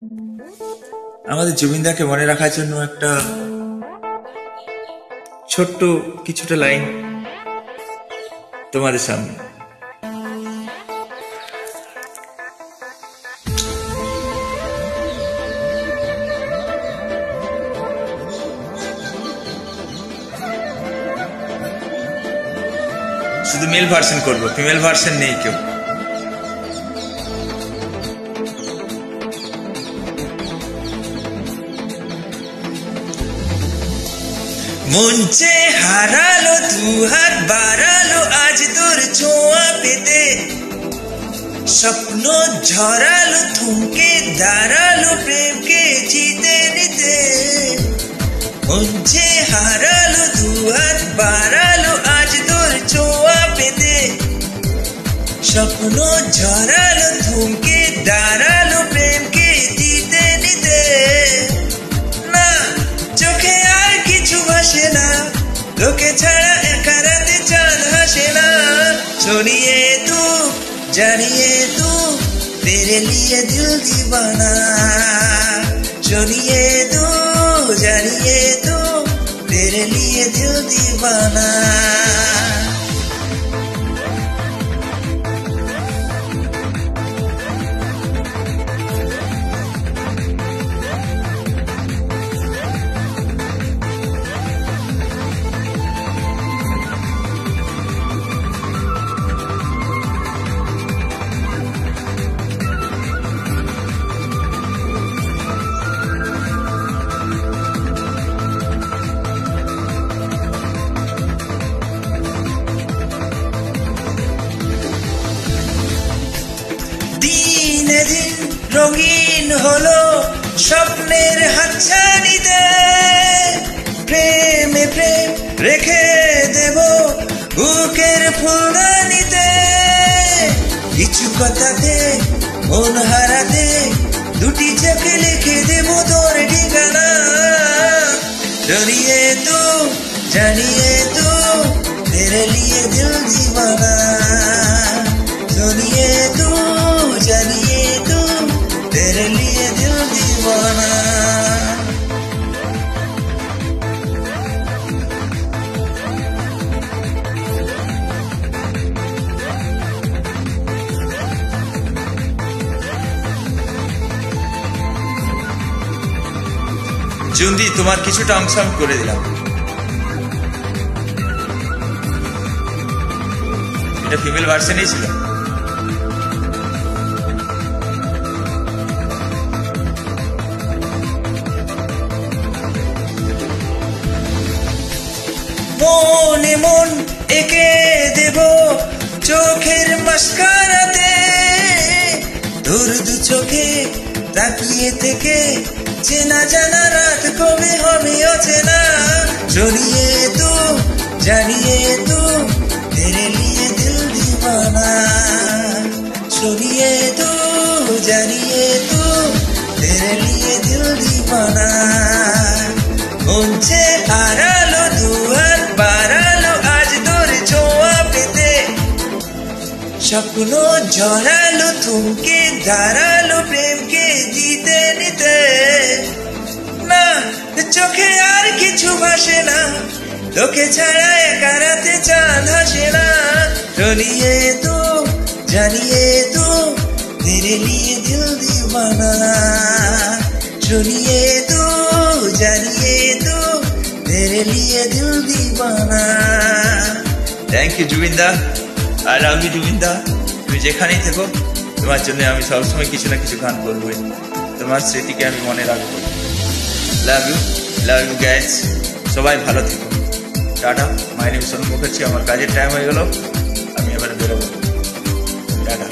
আমাদের জুবিনদাকে মনে রাখার জন্য একটা ছোট্ট কিছুটা লাইন তোমাদের সামনে। শুধু মেল ভার্সন করবো, ফিমেল ভার্সন নেই কেউ। মন চে হারালো দু হাত বাড়ালো আজ তোর ছোঁয়া পেতে, স্বপ্ন ঝরালো থমকে দাঁড়ালো প্রেমকে জিতে নিতে। মন চে হারালো দু হাত বাড়ালো আজ তোর ছোঁয়া পেতে, স্বপ্ন ঝরালো থমকে দাঁড়ালো প্রেমকে জিতে নিতে। না চোখে আর কিছু ভাসে না, তোকে ছাড়া একা রাতে চাঁদ হাসে না। छोड़िए तू जानिए तू तेरे लिए दिल दीवाना, छोड़िए तू जानिए तू तेरे लिए दिल दीवाना। দিনে দিন রঙিন হলো স্বপ্নের হাতছানিতে, প্রেমে প্রেম রেখে দেব বুকের ফুলদানিতে। কিছু কথাতে মন হারাতে দুটি চোখে লিখে দেব তোর ঠিকানা। डरिए तू जानिए तू तेरे लिए दिल दीवाना, सुनिए तू जानिए तू तेरे लिए दिल दीवाना। জুন্দি তোমার কিছুটা অংশ আমি করে দিলাম, এটা ফিমেল ভার্সনই ছিল। মনে মন এঁকে দেব চোখের মাস্কারাতে, তোর দু চোখে তাকিয়ে থেকে চেনা জানা রাত কবে হবে অচেনা। छोड़िए तू जानिए तू तेरे लिए दिल दीवाना, छोड़िए तू जानिए तू तेरे लिए दिल दीवाना। मुझे हारालो दू हाथ बाড়ালো আজ তোর ছোঁয়া পেতে, স্বপ্ন ঝরালো থমকে দাঁড়ালো প্রেমকে জিতে নিতে। না চোখে আর কিছু ভাসে না, তোকে ছাড়া একা রাতে চাঁদ হাসে না। छोड़िए तू जानिए तू तेरे लिए दिल दीवाना, छोड़िए तू जानिए तू तेरे लिए दिल दीवाना। Thank you Zubinda, I love you Zubinda. তুমি যেখানেই থেকো তোমার জন্য আমি সবসময় কিছু না কিছু গান করবই, তোমার স্মৃতিকে আমি মনে রাখবো। লাভ ইউ গাইজ, সবাই ভালো থেকো, tata. My name Sonu Mukherjee, আমার কাজের টাইম হয়ে গেল, আমি এবার বেরোবো, টাটা।